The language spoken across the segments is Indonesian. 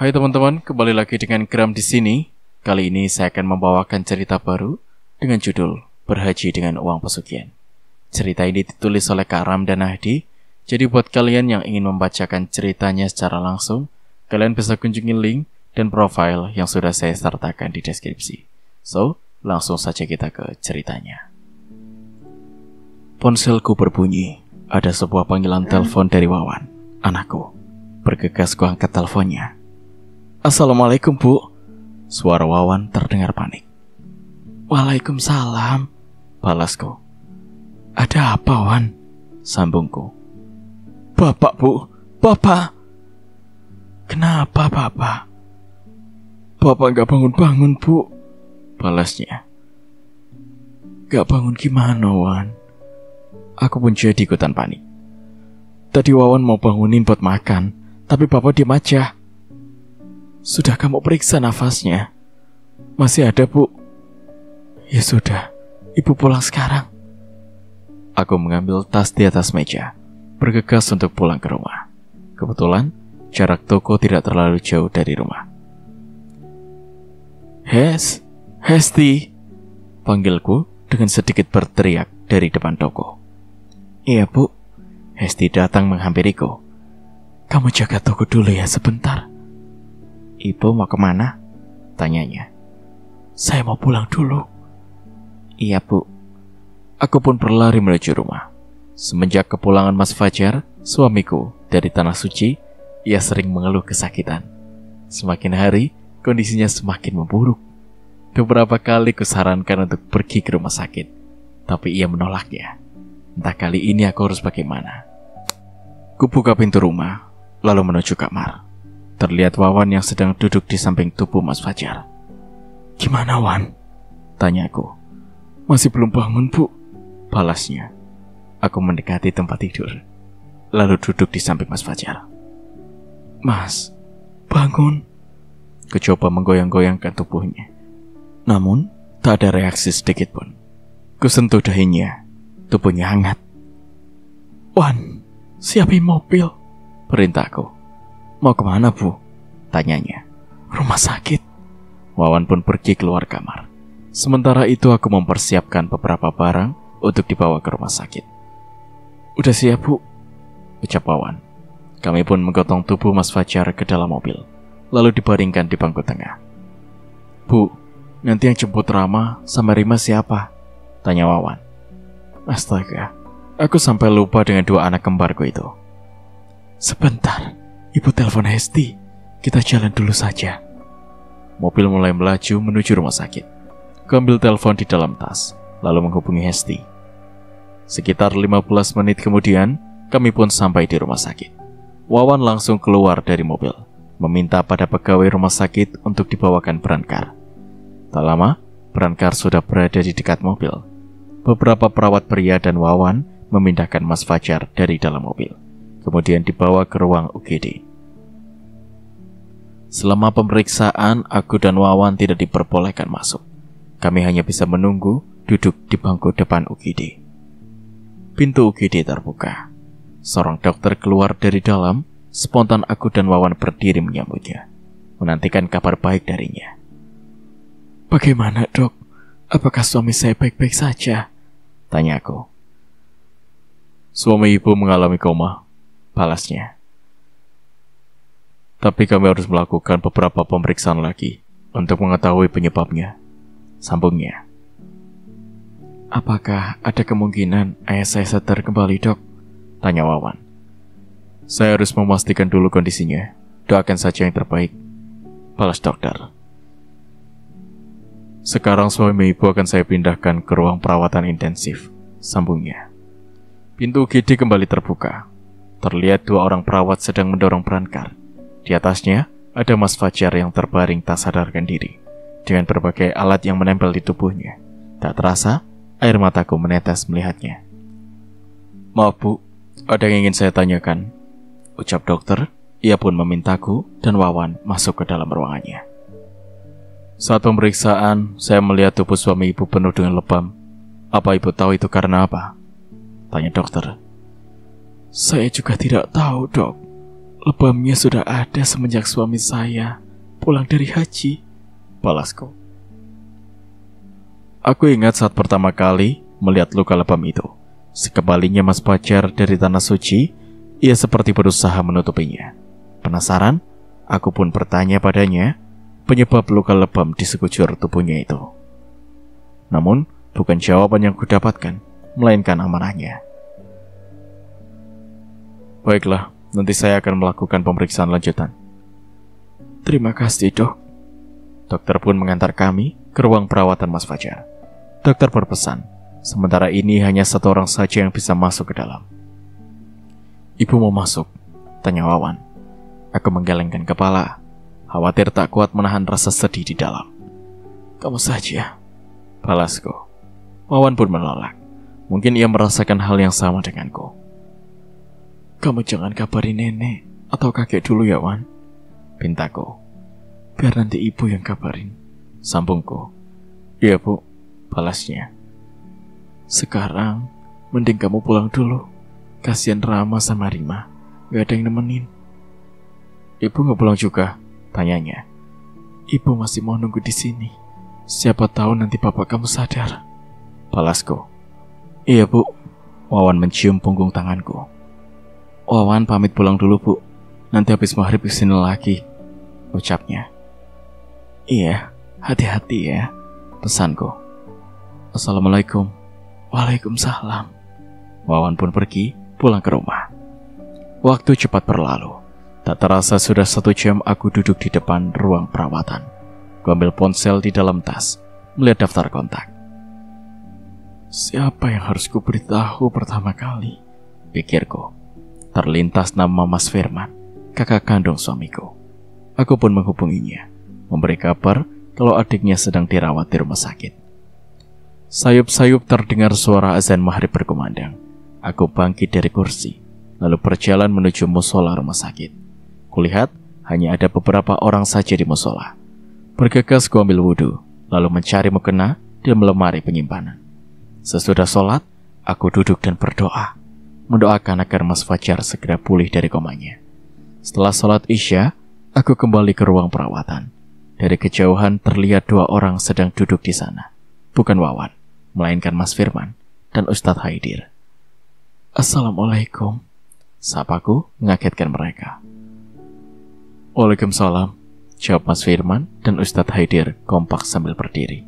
Hai teman-teman, kembali lagi dengan Gram di sini. Kali ini saya akan membawakan cerita baru dengan judul Berhaji dengan Uang Pesugihan. Cerita ini ditulis oleh Kak Ram dan Ahdi. Jadi buat kalian yang ingin membacakan ceritanya secara langsung, kalian bisa kunjungi link dan profil yang sudah saya sertakan di deskripsi. So, langsung saja kita ke ceritanya. Ponselku berbunyi. Ada sebuah panggilan telepon dari Wawan, anakku. Bergegas ku angkat teleponnya. Assalamualaikum, Bu. Suara Wawan terdengar panik. Waalaikumsalam, balasku. Ada apa, Wan? Sambungku. Bapak, Bu. Bapak. Kenapa, Bapak? Bapak gak bangun-bangun, Bu. Balasnya. Gak bangun gimana, Wan? Aku pun jadi ikutan panik. Tadi Wawan mau bangunin buat makan, tapi Bapak diam aja. Sudah kamu periksa nafasnya? Masih ada, Bu? Ya sudah, Ibu pulang sekarang. Aku mengambil tas di atas meja, bergegas untuk pulang ke rumah. Kebetulan, jarak toko tidak terlalu jauh dari rumah. Hesti, panggilku dengan sedikit berteriak dari depan toko. Iya, Bu. Hesti datang menghampiriku. Kamu jaga toko dulu ya sebentar. Ibu mau kemana? Tanyanya. Saya mau pulang dulu. Iya, Bu. Aku pun berlari menuju rumah. Semenjak kepulangan Mas Fajar, suamiku, dari Tanah Suci, ia sering mengeluh kesakitan. Semakin hari, kondisinya semakin memburuk. Beberapa kali kusarankan untuk pergi ke rumah sakit, tapi ia menolaknya. Entah kali ini aku harus bagaimana. Kubuka pintu rumah, lalu menuju kamar. Terlihat Wawan yang sedang duduk di samping tubuh Mas Fajar. Gimana, Wan? Tanyaku. Masih belum bangun, Bu. Balasnya. Aku mendekati tempat tidur, lalu duduk di samping Mas Fajar. Mas, bangun. Kucoba menggoyang-goyangkan tubuhnya. Namun, tak ada reaksi sedikit pun. Kusentuh dahinya. Tubuhnya hangat. Wan, siapin mobil, perintahku. Mau kemana, Bu? Tanyanya. Rumah sakit. Wawan pun pergi keluar kamar. Sementara itu aku mempersiapkan beberapa barang untuk dibawa ke rumah sakit. Udah siap, Bu, ucap Wawan. Kami pun menggotong tubuh Mas Fajar ke dalam mobil, lalu dibaringkan di bangku tengah. Bu, nanti yang jemput Rama sama Rima siapa? Tanya Wawan. Astaga, aku sampai lupa dengan dua anak kembarku itu. Sebentar, Ibu telepon Hesti. Kita jalan dulu saja. Mobil mulai melaju menuju rumah sakit. Kuambil telepon di dalam tas, lalu menghubungi Hesti. Sekitar 15 menit kemudian, kami pun sampai di rumah sakit. Wawan langsung keluar dari mobil, meminta pada pegawai rumah sakit untuk dibawakan berangkar. Tak lama, berangkar sudah berada di dekat mobil. Beberapa perawat pria dan Wawan memindahkan Mas Fajar dari dalam mobil, kemudian dibawa ke ruang UGD. Selama pemeriksaan, aku dan Wawan tidak diperbolehkan masuk. Kami hanya bisa menunggu duduk di bangku depan UGD. Pintu UGD terbuka. Seorang dokter keluar dari dalam. Spontan aku dan Wawan berdiri menyambutnya, menantikan kabar baik darinya. Bagaimana, Dok? Apakah suami saya baik-baik saja? Tanyaku. Suami Ibu mengalami koma, balasnya. Tapi kami harus melakukan beberapa pemeriksaan lagi untuk mengetahui penyebabnya, sambungnya. Apakah ada kemungkinan ayah saya sadar kembali, Dok? Tanya Wawan. Saya harus memastikan dulu kondisinya. Doakan saja yang terbaik, balas dokter. Sekarang suami Ibu akan saya pindahkan ke ruang perawatan intensif, sambungnya. Pintu UGD kembali terbuka. Terlihat dua orang perawat sedang mendorong berangkar. Di atasnya ada Mas Fajar yang terbaring tak sadarkan diri, dengan berbagai alat yang menempel di tubuhnya. Tak terasa, air mataku menetes melihatnya. Maaf, Bu, ada yang ingin saya tanyakan, ucap dokter. Ia pun memintaku dan Wawan masuk ke dalam ruangannya. Saat pemeriksaan, saya melihat tubuh suami Ibu penuh dengan lebam. Apa Ibu tahu itu karena apa? Tanya dokter. Saya juga tidak tahu, Dok. Lebamnya sudah ada semenjak suami saya pulang dari haji, balasku. Aku ingat saat pertama kali melihat luka lebam itu. Sekembalinya Mas Fajar dari Tanah Suci, ia seperti berusaha menutupinya. Penasaran, aku pun bertanya padanya penyebab luka lebam di sekujur tubuhnya itu. Namun, bukan jawaban yang kudapatkan, melainkan amarahnya. Baiklah, nanti saya akan melakukan pemeriksaan lanjutan. Terima kasih, Dok. Dokter pun mengantar kami ke ruang perawatan Mas Fajar. Dokter berpesan, sementara ini hanya satu orang saja yang bisa masuk ke dalam. Ibu mau masuk? Tanya Wawan. Aku menggelengkan kepala, khawatir tak kuat menahan rasa sedih di dalam. Kamu saja, balasku. Wawan pun menolak. Mungkin ia merasakan hal yang sama denganku. Kamu jangan kabarin nenek atau kakek dulu ya, Wan, pintaku. Biar nanti ibu yang kabarin, sambungku. Iya, Bu, balasnya. Sekarang mending kamu pulang dulu. Kasihan Rama sama Rima, gak ada yang nemenin. Ibu gak pulang juga? Tanyanya. Ibu masih mau nunggu di sini. Siapa tahu nanti bapak kamu sadar, balasku. Iya, Bu. Wawan mencium punggung tanganku. Wawan pamit pulang dulu, Bu. Nanti habis maghrib kesini lagi, ucapnya. Iya, hati-hati ya, pesanku. Assalamualaikum. Waalaikumsalam. Wawan pun pergi pulang ke rumah. Waktu cepat berlalu. Tak terasa sudah 1 jam aku duduk di depan ruang perawatan. Ku ambil ponsel di dalam tas, melihat daftar kontak. Siapa yang harus ku beritahu pertama kali? Pikirku. Terlintas nama Mas Firman, kakak kandung suamiku. Aku pun menghubunginya, memberi kabar kalau adiknya sedang dirawat di rumah sakit. Sayup-sayup terdengar suara azan maghrib berkumandang. Aku bangkit dari kursi, lalu berjalan menuju musola rumah sakit. Kulihat hanya ada beberapa orang saja di musola. Bergegas ku ambil wudhu, lalu mencari mukena di lemari penyimpanan. Sesudah sholat, aku duduk dan berdoa, mendoakan agar Mas Fajar segera pulih dari komanya. Setelah sholat Isya, aku kembali ke ruang perawatan. Dari kejauhan terlihat 2 orang sedang duduk di sana. Bukan Wawan, melainkan Mas Firman dan Ustadz Haidir. Assalamualaikum, sapaku mengagetkan mereka. Waalaikumsalam, jawab Mas Firman dan Ustadz Haidir kompak sambil berdiri.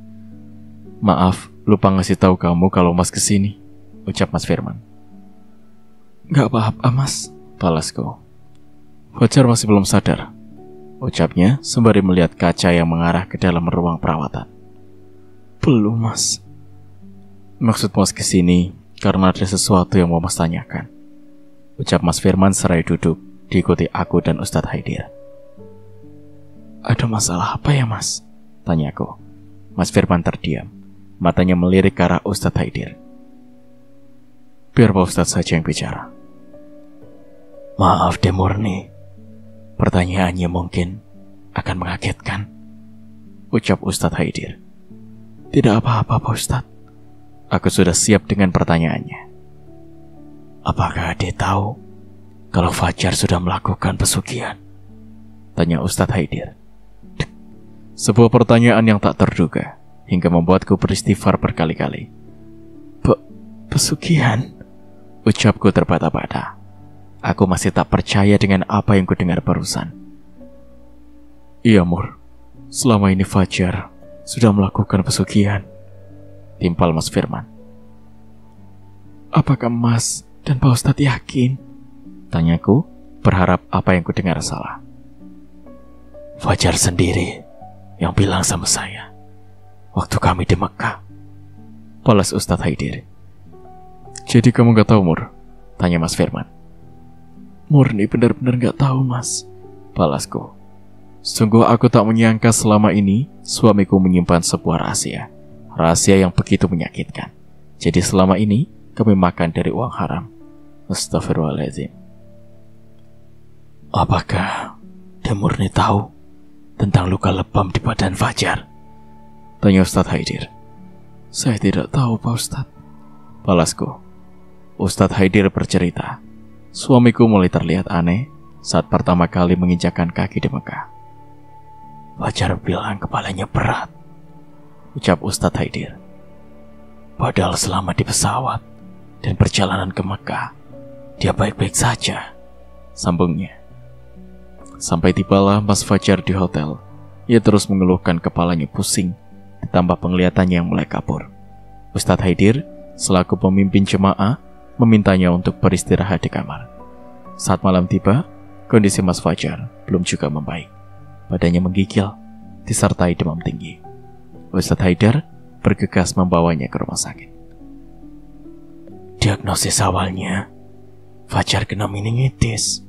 Maaf, lupa ngasih tahu kamu kalau Mas kesini, ucap Mas Firman. Gak apa-apa, Mas, balasku. Fajar masih belum sadar, ucapnya sembari melihat kaca yang mengarah ke dalam ruang perawatan. Belum, Mas. Maksud Mas kesini karena ada sesuatu yang mau Mas tanyakan, ucap Mas Firman seraya duduk diikuti aku dan Ustadz Haidir. Ada masalah apa ya, Mas? Tanyaku. Mas Firman terdiam, matanya melirik ke arah Ustadz Haidir. Biar Pak Ustadz saja yang bicara. Maaf, Demurni, pertanyaannya mungkin akan mengagetkan, ucap Ustadz Haidir. Tidak apa-apa, Pak Ustadz. Aku sudah siap dengan pertanyaannya. Apakah Ade tahu kalau Fajar sudah melakukan pesugihan? Tanya Ustadz Haidir. Sebuah pertanyaan yang tak terduga hingga membuatku beristighfar berkali-kali. Pesugihan? Ucapku terbata-bata. Aku masih tak percaya dengan apa yang kudengar barusan. Iya, Mur. Selama ini Fajar sudah melakukan pesugihan, timpal Mas Firman. Apakah Mas dan Pak Ustadz yakin? Tanyaku, berharap apa yang kudengar salah. Fajar sendiri yang bilang sama saya waktu kami di Mekah, balas Ustadz Haidir. Jadi kamu gak tahu, Mur? Tanya Mas Firman. Murni benar-benar gak tahu, Mas, balasku. Sungguh aku tak menyangka selama ini suamiku menyimpan sebuah rahasia. Rahasia yang begitu menyakitkan. Jadi selama ini kami makan dari uang haram. Astagfirullahaladzim. Apakah Demurni tahu tentang luka lebam di badan Fajar? Tanya Ustadz Haidir. Saya tidak tahu, Pak Ustadz, balasku. Ustadz Haidir bercerita, suamiku mulai terlihat aneh saat pertama kali menginjakkan kaki di Mekah. Fajar bilang kepalanya berat, ucap Ustadz Haidir. Padahal selama di pesawat dan perjalanan ke Mekah, dia baik-baik saja, sambungnya. Sampai tibalah Mas Fajar di hotel, ia terus mengeluhkan kepalanya pusing, ditambah penglihatannya yang mulai kabur. Ustadz Haidir, selaku pemimpin jemaah, memintanya untuk beristirahat di kamar. Saat malam tiba, kondisi Mas Fajar belum juga membaik. Badannya menggigil, disertai demam tinggi. Ustadz Haidar bergegas membawanya ke rumah sakit. Diagnosis awalnya, Fajar kena meningitis,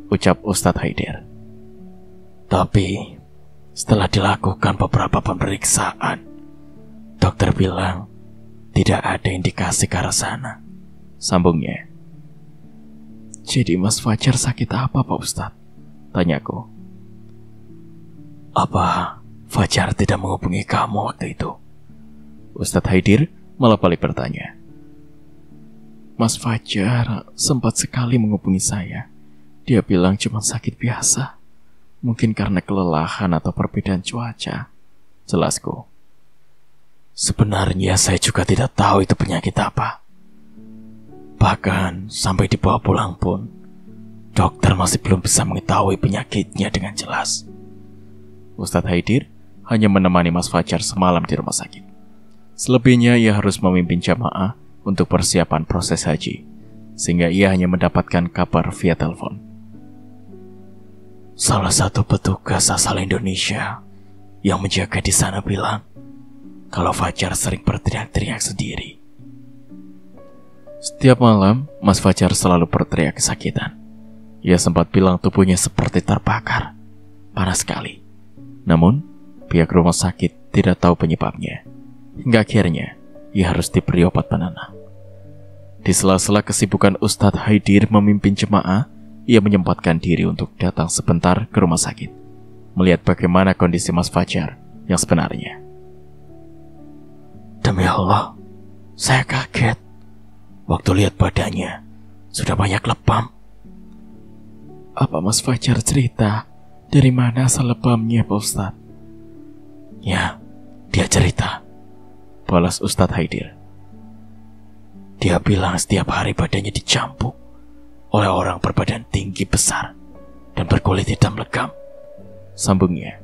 ucap Ustadz Haidar. Tapi setelah dilakukan beberapa pemeriksaan, dokter bilang tidak ada indikasi ke arah sana, sambungnya. Jadi Mas Fajar sakit apa Pak Ustadz? Tanyaku. Apa Fajar tidak menghubungi kamu waktu itu? Ustadz Haidir malah balik bertanya. Mas Fajar sempat sekali menghubungi saya. Dia bilang cuma sakit biasa. Mungkin karena kelelahan atau perbedaan cuaca, jelasku. Sebenarnya saya juga tidak tahu itu penyakit apa. Bahkan sampai dibawa pulang pun, dokter masih belum bisa mengetahui penyakitnya dengan jelas. Ustadz Haidir hanya menemani Mas Fajar semalam di rumah sakit. Selebihnya ia harus memimpin jamaah untuk persiapan proses haji, sehingga ia hanya mendapatkan kabar via telepon. Salah satu petugas asal Indonesia yang menjaga di sana bilang kalau Fajar sering berteriak-teriak sendiri. Setiap malam, Mas Fajar selalu berteriak kesakitan. Ia sempat bilang tubuhnya seperti terbakar, panas sekali. Namun, pihak rumah sakit tidak tahu penyebabnya. Hingga akhirnya, ia harus diberi obat penenang. Di sela-sela kesibukan Ustadz Haidir memimpin jemaah, ia menyempatkan diri untuk datang sebentar ke rumah sakit, melihat bagaimana kondisi Mas Fajar yang sebenarnya. Demi Allah, saya kaget. Waktu lihat badannya, sudah banyak lebam. Apa Mas Fajar cerita dari mana asal lebamnya Pak Ustadz? Ya, dia cerita, balas Ustadz Haidir. Dia bilang setiap hari badannya dicampuk oleh orang berbadan tinggi besar dan berkulit hitam legam, sambungnya.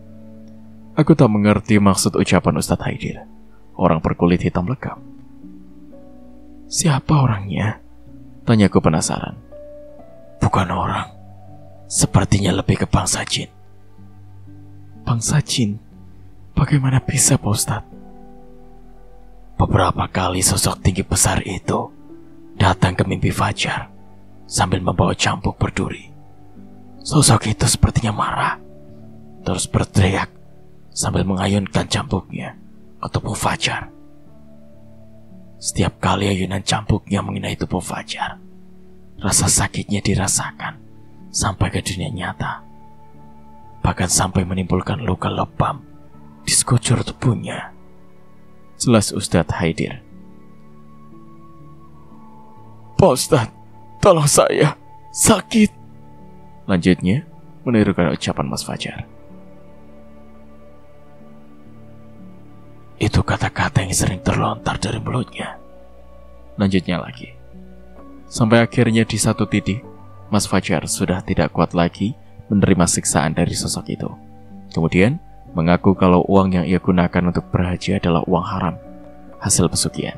Aku tak mengerti maksud ucapan Ustadz Haidir, orang berkulit hitam legam. Siapa orangnya? Tanyaku penasaran. Bukan orang, sepertinya lebih ke bangsa jin. Bangsa jin? Bagaimana bisa Pak Ustadz? Beberapa kali sosok tinggi besar itu datang ke mimpi Fajar sambil membawa cambuk berduri. Sosok itu sepertinya marah, terus berteriak sambil mengayunkan cambuknya ke tubuh Fajar. Setiap kali ayunan cambuknya mengenai tubuh Fajar, rasa sakitnya dirasakan sampai ke dunia nyata, bahkan sampai menimbulkan luka lebam di sekujur tubuhnya, jelas Ustadz Haidir. Pak Ustadz, tolong saya, sakit. Lanjutnya, menirukan ucapan Mas Fajar. Itu kata-kata yang sering terlontar dari mulutnya. Lanjutnya lagi. Sampai akhirnya di satu titik, Mas Fajar sudah tidak kuat lagi menerima siksaan dari sosok itu. Kemudian, mengaku kalau uang yang ia gunakan untuk berhaji adalah uang haram, hasil pesugihan.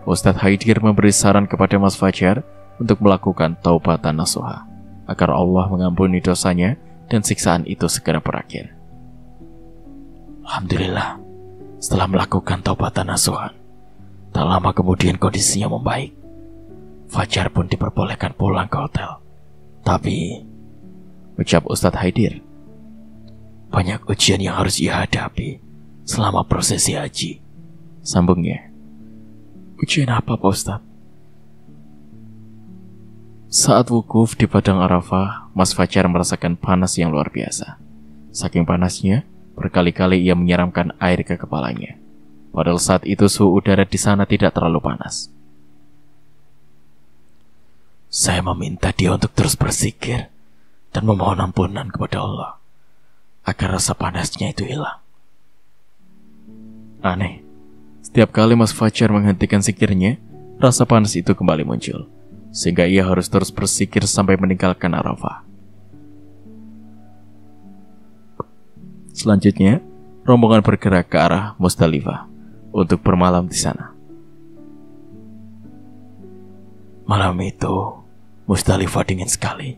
Ustadz Haidir memberi saran kepada Mas Fajar untuk melakukan taubatan nasuha, agar Allah mengampuni dosanya dan siksaan itu segera berakhir. Alhamdulillah, setelah melakukan taubatan nasuhan, tak lama kemudian kondisinya membaik. Fajar pun diperbolehkan pulang ke hotel. Tapi, ucap Ustadz Haidir, banyak ujian yang harus ia hadapi selama prosesi haji, sambungnya. Ujian apa Pak Ustadz? Saat wukuf di Padang Arafah, Mas Fajar merasakan panas yang luar biasa. Saking panasnya, berkali-kali ia menyiramkan air ke kepalanya. Padahal saat itu suhu udara di sana tidak terlalu panas. Saya meminta dia untuk terus berzikir dan memohon ampunan kepada Allah agar rasa panasnya itu hilang. Aneh, setiap kali Mas Fajar menghentikan zikirnya, rasa panas itu kembali muncul, sehingga ia harus terus berzikir sampai meninggalkan Arafah. Selanjutnya, rombongan bergerak ke arah Musdalifah untuk bermalam di sana. Malam itu, Musdalifah dingin sekali,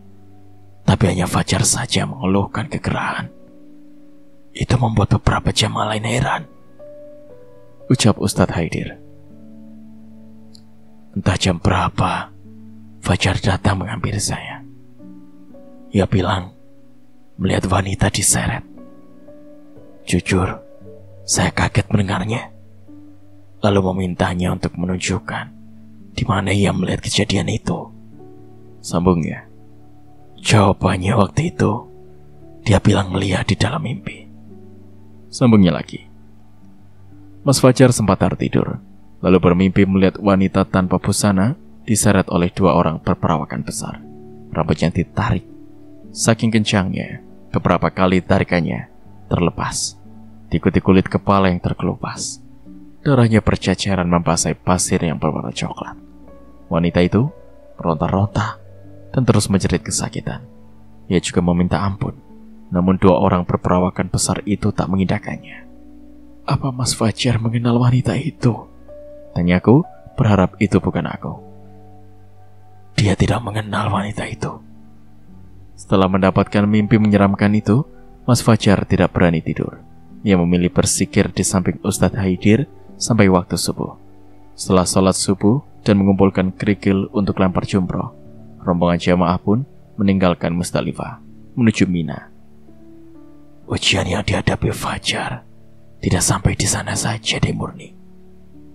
tapi hanya Fajar saja mengeluhkan kegerahan. Itu membuat beberapa jamaah lain heran, ucap Ustadz Haidir. Entah jam berapa, Fajar datang menghampiri saya. Ia bilang, melihat wanita diseret. Jujur, saya kaget mendengarnya. Lalu memintanya untuk menunjukkan di mana ia melihat kejadian itu. Sambungnya, jawabannya waktu itu, dia bilang melihat di dalam mimpi. Sambungnya lagi, Mas Fajar sempat tertidur, lalu bermimpi melihat wanita tanpa busana diseret oleh dua orang berperawakan besar. Rambutnya ditarik. Saking kencangnya, beberapa kali tarikannya terlepas, diikuti kulit kepala yang terkelupas. Darahnya berceceran membasahi pasir yang berwarna coklat. Wanita itu meronta-ronta dan terus menjerit kesakitan. Ia juga meminta ampun, namun dua orang berperawakan besar itu tak mengindahkannya. Apa Mas Fajar mengenal wanita itu? Tanyaku, berharap itu bukan aku. Dia tidak mengenal wanita itu. Setelah mendapatkan mimpi menyeramkan itu, Mas Fajar tidak berani tidur. Ia memilih berzikir di samping Ustadz Haidir sampai waktu subuh. Setelah sholat subuh dan mengumpulkan kerikil untuk lempar jumroh, rombongan jamaah pun meninggalkan Musdalifah menuju Mina. Ujian yang dihadapi Fajar tidak sampai di sana saja deh Murni,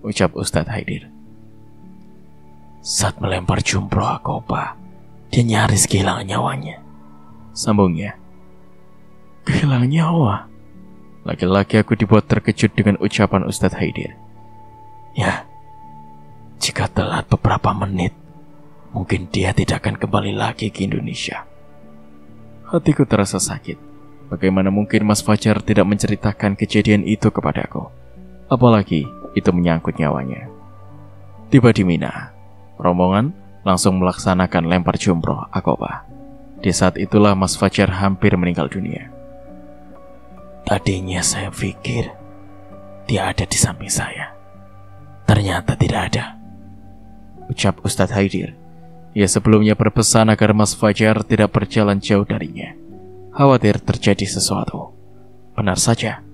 ucap Ustadz Haidir. Saat melempar jumroh Aqobah, dia nyaris kehilangan nyawanya. Sambungnya, kehilangan nyawa. Lagi-lagi aku dibuat terkejut dengan ucapan Ustadz Haidir. Ya, jika telat beberapa menit, mungkin dia tidak akan kembali lagi ke Indonesia. Hatiku terasa sakit. Bagaimana mungkin Mas Fajar tidak menceritakan kejadian itu kepadaku? Apalagi itu menyangkut nyawanya. Tiba di Mina, rombongan langsung melaksanakan lempar jumroh Aqobah. Di saat itulah Mas Fajar hampir meninggal dunia. Tadinya saya pikir dia ada di samping saya. Ternyata tidak ada, ucap Ustadz Haidir. Ia sebelumnya berpesan agar Mas Fajar tidak berjalan jauh darinya, khawatir terjadi sesuatu. Benar saja,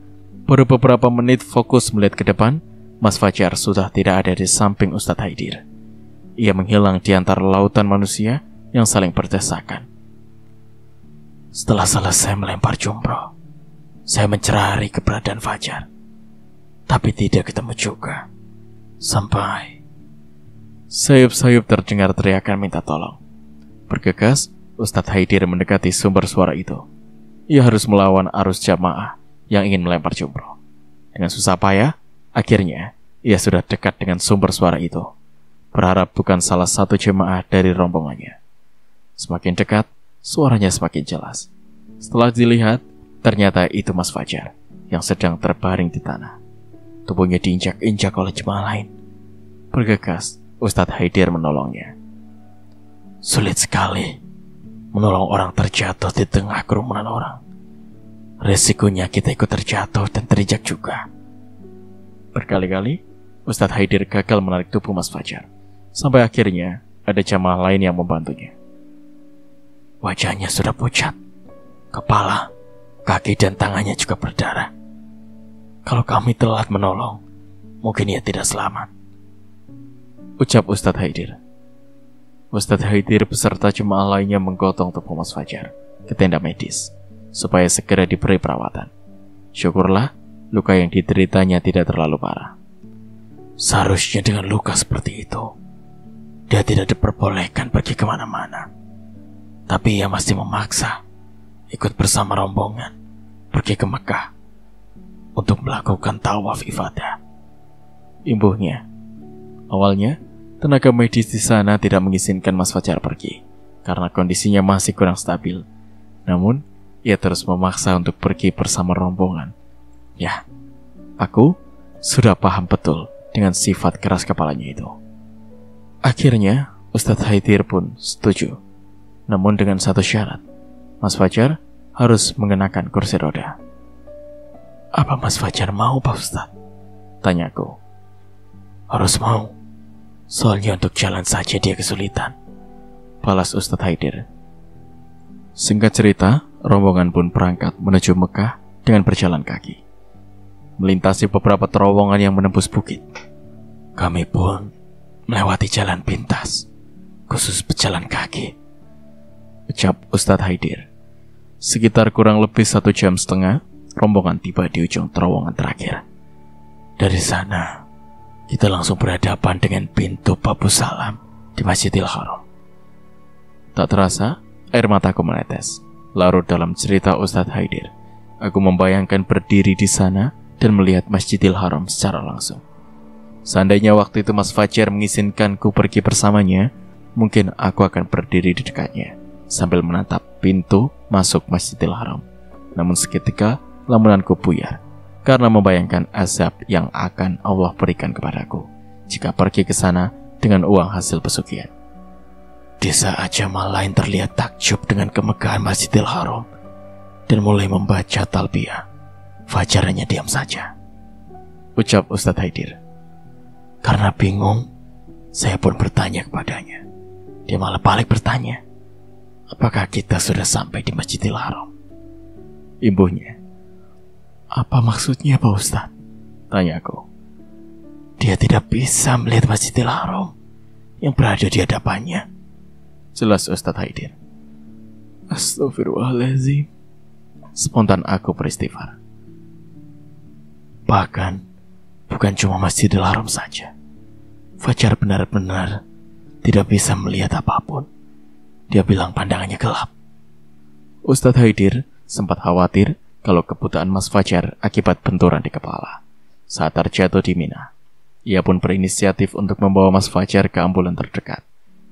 baru beberapa menit fokus melihat ke depan, Mas Fajar sudah tidak ada di samping Ustadz Haidir. Ia menghilang di antara lautan manusia yang saling berdesakan. Setelah selesai melempar jumroh, saya mencari keberadaan Fajar, tapi tidak ketemu juga. Sampai sayup-sayup terdengar teriakan minta tolong. Bergegas, Ustadz Haidir mendekati sumber suara itu. Ia harus melawan arus jamaah yang ingin melempar jumroh. Dengan susah payah, akhirnya ia sudah dekat dengan sumber suara itu, berharap bukan salah satu jemaah dari rombongannya. Semakin dekat, suaranya semakin jelas. Setelah dilihat, ternyata itu Mas Fajar yang sedang terbaring di tanah. Tubuhnya diinjak-injak oleh jemaah lain. Bergegas, Ustadz Haidir menolongnya. Sulit sekali menolong orang terjatuh di tengah kerumunan orang. Resikonya kita ikut terjatuh dan terinjak juga. Berkali-kali, Ustadz Haidir gagal menarik tubuh Mas Fajar, sampai akhirnya ada jamaah lain yang membantunya. Wajahnya sudah pucat, kepala, kaki dan tangannya juga berdarah. Kalau kami telat menolong, mungkin ia tidak selamat, ucap Ustadz Haidir. Ustadz Haidir beserta jemaah lainnya menggotong tubuh Mas Fajar ke tenda medis supaya segera diberi perawatan. Syukurlah luka yang dideritanya tidak terlalu parah. Seharusnya dengan luka seperti itu, dia tidak diperbolehkan pergi kemana-mana. Tapi ia masih memaksa ikut bersama rombongan pergi ke Mekah untuk melakukan tawaf ifadah. Imbuhnya, awalnya tenaga medis di sana tidak mengizinkan Mas Fajar pergi karena kondisinya masih kurang stabil Namun, ia terus memaksa untuk pergi bersama rombongan. Ya, aku sudah paham betul dengan sifat keras kepalanya itu. Akhirnya, Ustadz Haidir pun setuju. Namun dengan satu syarat, Mas Fajar harus mengenakan kursi roda. Apa Mas Fajar mau, Pak Ustadz? Tanyaku. Harus mau. Soalnya untuk jalan saja dia kesulitan, balas Ustadz Haidir. Singkat cerita, rombongan pun berangkat menuju Mekah dengan berjalan kaki, melintasi beberapa terowongan yang menembus bukit. Kami pun melewati jalan pintas, khusus pejalan kaki, ucap Ustadz Haidir. Sekitar kurang lebih 1,5 jam, rombongan tiba di ujung terowongan terakhir. Dari sana, kita langsung berhadapan dengan pintu Babu Salam di Masjidil Haram. Tak terasa, air mataku menetes. Larut dalam cerita Ustadz Haidir. Aku membayangkan berdiri di sana dan melihat Masjidil Haram secara langsung. Seandainya waktu itu Mas Fajar mengizinkanku pergi bersamanya, mungkin aku akan berdiri di dekatnya sambil menatap pintu masuk Masjidil Haram. Namun seketika lamunanku buyar karena membayangkan azab yang akan Allah berikan kepadaku jika pergi ke sana dengan uang hasil pesugihan. Di saat jamaah lain terlihat takjub dengan kemegahan Masjidil Haram dan mulai membaca talbiyah, Fajar hanya diam saja, ucap Ustadz Haidir. Karena bingung, saya pun bertanya kepadanya. Dia malah balik bertanya, apakah kita sudah sampai di Masjidil Haram? Imbuhnya, apa maksudnya Pak Ustadz? Tanyaku. Dia tidak bisa melihat Masjidil Haram yang berada di hadapannya, jelas Ustadz Haidir. Astagfirullahaladzim. Spontan aku beristighfar. Bahkan bukan cuma Masjidil Haram saja, Fajar benar-benar tidak bisa melihat apapun. Dia bilang pandangannya gelap. Ustadz Haidir sempat khawatir kalau kebutaan Mas Fajar akibat benturan di kepala saat terjatuh di Mina. Ia pun berinisiatif untuk membawa Mas Fajar ke ambulan terdekat.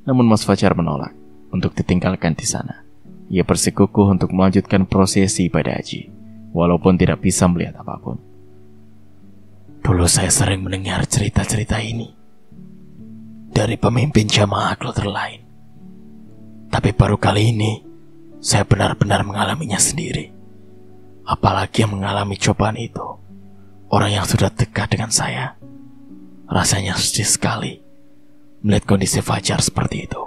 Namun Mas Fajar menolak untuk ditinggalkan di sana. Ia bersikukuh untuk melanjutkan prosesi ibadah haji, walaupun tidak bisa melihat apapun. Dulu saya sering mendengar cerita-cerita ini dari pemimpin jamaah kloter lain. Tapi baru kali ini saya benar-benar mengalaminya sendiri. Apalagi yang mengalami cobaan itu orang yang sudah dekat dengan saya. Rasanya sedih sekali melihat kondisi Fajar seperti itu.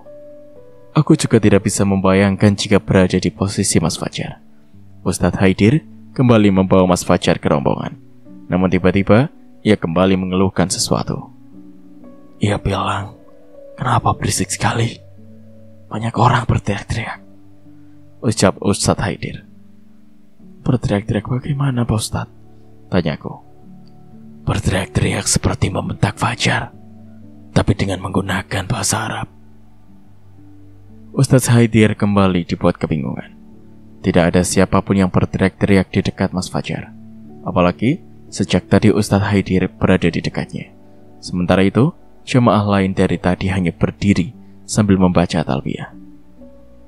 Aku juga tidak bisa membayangkan jika berada di posisi Mas Fajar. Ustadz Haidir kembali membawa Mas Fajar ke rombongan. Namun tiba-tiba ia kembali mengeluhkan sesuatu. Ia bilang, kenapa berisik sekali? Banyak orang berteriak-teriak, ucap Ustadz Haidir. Berteriak-teriak bagaimana Pak Ustadz? Tanyaku. Berteriak-teriak seperti membentak Fajar, tapi dengan menggunakan bahasa Arab. Ustadz Haidir kembali dibuat kebingungan. Tidak ada siapapun yang berteriak-teriak di dekat Mas Fajar. Apalagi sejak tadi Ustadz Haidir berada di dekatnya. Sementara itu, jemaah lain dari tadi hanya berdiri sambil membaca talbiyah.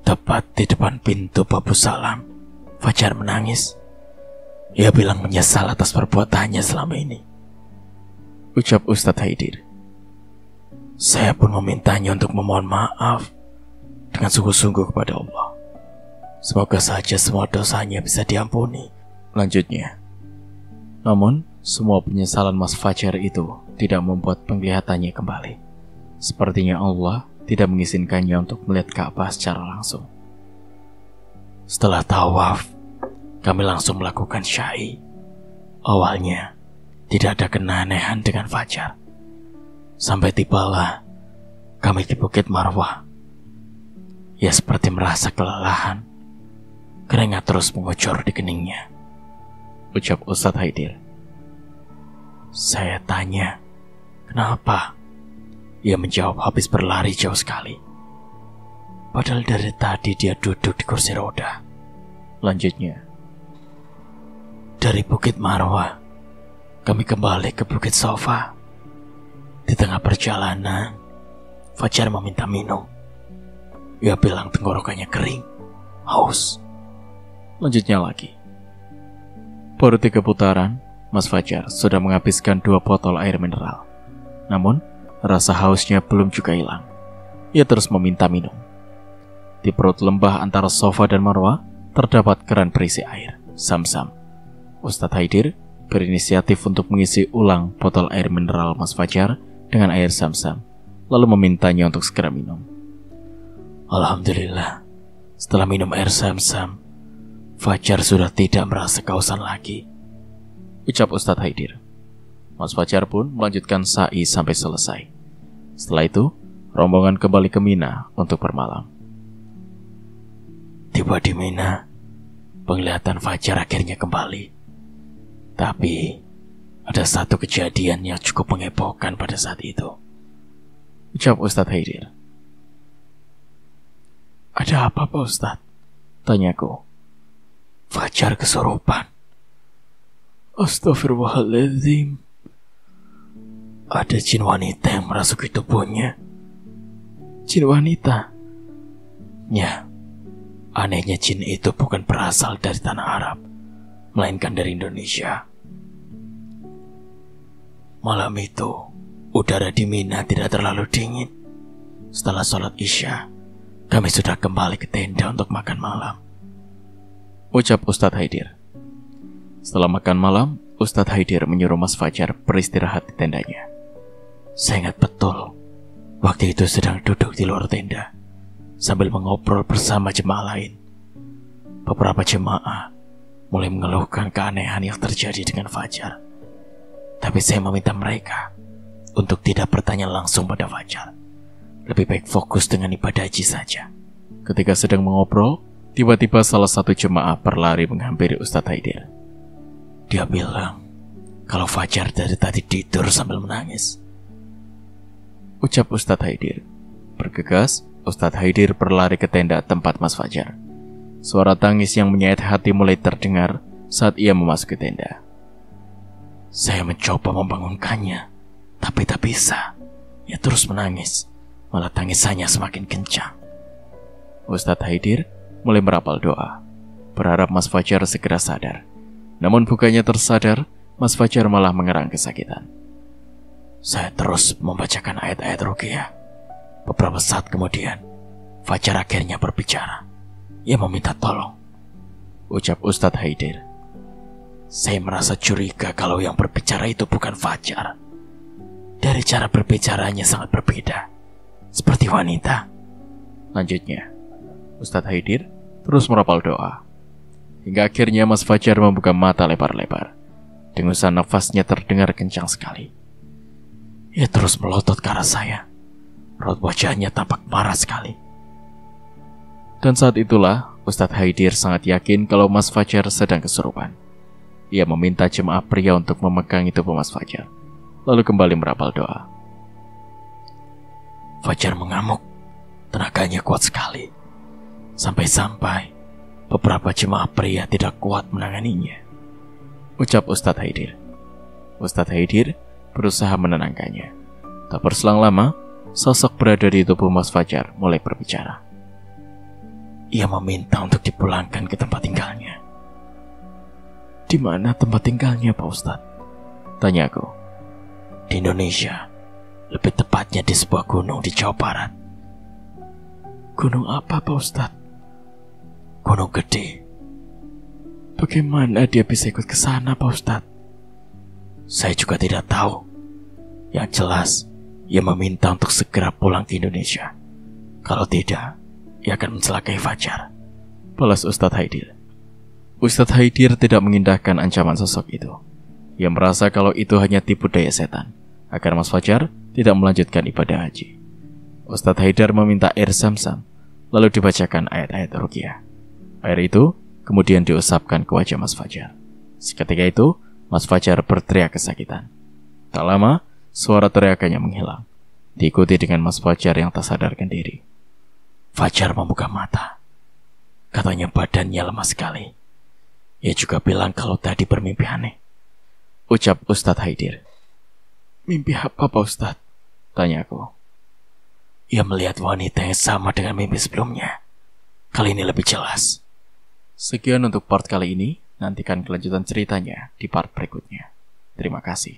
Tepat di depan pintu Babu Salam, Fajar menangis. Ia bilang menyesal atas perbuatannya selama ini, ucap Ustadz Haidir. Saya pun memintanya untuk memohon maaf dengan sungguh-sungguh kepada Allah. Semoga saja semua dosanya bisa diampuni, lanjutnya. Namun, semua penyesalan Mas Fajar itu tidak membuat penglihatannya kembali. Sepertinya Allah tidak mengizinkannya untuk melihat Ka'bah secara langsung. Setelah tawaf, kami langsung melakukan sya'i. Awalnya, tidak ada keanehan dengan Fajar. Sampai tibalah kami di Bukit Marwah. Ia seperti merasa kelelahan. Keringat terus mengucur di keningnya, ucap Ustadz Haidir. Saya tanya, kenapa? Ia menjawab habis berlari jauh sekali. Padahal dari tadi dia duduk di kursi roda. Lanjutnya, dari Bukit Marwah, kami kembali ke Bukit Sofa. Di tengah perjalanan, Fajar meminta minum. Ia bilang tenggorokannya kering, haus. Lanjutnya lagi. Baru 3 putaran, Mas Fajar sudah menghabiskan 2 botol air mineral. Namun, rasa hausnya belum juga hilang. Ia terus meminta minum. Di perut lembah antara sofa dan marwah, terdapat keran berisi air, Zam-Zam. Ustadz Haidir berinisiatif untuk mengisi ulang botol air mineral Mas Fajar dengan air Zam-Zam, lalu memintanya untuk segera minum. Alhamdulillah, setelah minum air Zam-Zam, Fajar sudah tidak merasa kehausan lagi, ucap Ustadz Haidir. Mas Fajar pun melanjutkan sa'i sampai selesai. Setelah itu, rombongan kembali ke Mina untuk bermalam. Tiba di Mina, penglihatan Fajar akhirnya kembali. Tapi, ada satu kejadian yang cukup menghebohkan pada saat itu, ucap Ustadz Haidir. Ada apa Pak Ustadz? Tanyaku. Fajar kesurupan. Astagfirullahaladzim. Ada jin wanita yang merasuki tubuhnya. Jin wanita? Ya, anehnya jin itu bukan berasal dari tanah Arab, melainkan dari Indonesia. Malam itu, udara di Mina tidak terlalu dingin. Setelah sholat Isya, kami sudah kembali ke tenda untuk makan malam, ucap Ustadz Haidir. Setelah makan malam, Ustadz Haidir menyuruh Mas Fajar beristirahat di tendanya. Saya ingat betul, waktu itu sedang duduk di luar tenda, sambil mengobrol bersama jemaah lain. Beberapa jemaah mulai mengeluhkan keanehan yang terjadi dengan Fajar. Tapi saya meminta mereka untuk tidak bertanya langsung pada Fajar. Lebih baik fokus dengan ibadah haji saja. Ketika sedang mengobrol, tiba-tiba salah satu jemaah berlari menghampiri Ustadz Haidir. Dia bilang kalau Fajar dari tadi tidur sambil menangis, ucap Ustadz Haidir. Bergegas, Ustadz Haidir berlari ke tenda tempat Mas Fajar. Suara tangis yang menyayat hati mulai terdengar saat ia memasuki tenda. Saya mencoba membangunkannya, tapi tak bisa. Ia terus menangis, malah tangisannya semakin kencang. Ustadz Haidir mulai merapal doa, berharap Mas Fajar segera sadar. Namun bukannya tersadar, Mas Fajar malah mengerang kesakitan. Saya terus membacakan ayat-ayat ruqyah. Beberapa saat kemudian, Fajar akhirnya berbicara. Ia meminta tolong, ucap Ustadz Haidir. Saya merasa curiga kalau yang berbicara itu bukan Fajar. Dari cara berbicaranya sangat berbeda, seperti wanita. Lanjutnya, Ustadz Haidir terus merapal doa, hingga akhirnya Mas Fajar membuka mata lebar-lebar. Dengusan nafasnya terdengar kencang sekali. Ia terus melotot ke arah saya. Raut wajahnya tampak marah sekali. Dan saat itulah Ustadz Haidir sangat yakin kalau Mas Fajar sedang kesurupan. Ia meminta jemaah pria untuk memegangi tubuh Mas Fajar, lalu kembali merapal doa. Fajar mengamuk. Tenaganya kuat sekali. Sampai-sampai beberapa jemaah pria tidak kuat menanganinya, ucap Ustadz Haidir. Ustadz Haidir berusaha menenangkannya. Tak berselang lama, sosok berada di tubuh Mas Fajar mulai berbicara. Ia meminta untuk dipulangkan ke tempat tinggalnya. Di mana tempat tinggalnya Pak Ustadz? Tanyaku. Di Indonesia, lebih tepatnya di sebuah gunung di Jawa Barat. Gunung apa Pak Ustadz? Gunung Gede. Bagaimana dia bisa ikut ke sana Pak Ustadz? Saya juga tidak tahu. Yang jelas, ia meminta untuk segera pulang ke Indonesia. Kalau tidak, ia akan mencelakai Fajar, balas Ustadz Haidir. Ustadz Haidir tidak mengindahkan ancaman sosok itu. Ia merasa kalau itu hanya tipu daya setan, agar Mas Fajar tidak melanjutkan ibadah haji. Ustadz Haidir meminta air Zam-Zam, lalu dibacakan ayat-ayat ruqyah. Air itu kemudian diusapkan ke wajah Mas Fajar. Seketika itu, Mas Fajar berteriak kesakitan. Tak lama, suara teriakannya menghilang, diikuti dengan Mas Fajar yang tak sadarkan diri. Fajar membuka mata. Katanya badannya lemah sekali. Ia juga bilang kalau tadi bermimpi aneh, ucap Ustadz Haidir. Mimpi apa Pak Ustadz? Tanyaku. Ia melihat wanita yang sama dengan mimpi sebelumnya. Kali ini lebih jelas. Sekian untuk part kali ini, nantikan kelanjutan ceritanya di part berikutnya. Terima kasih.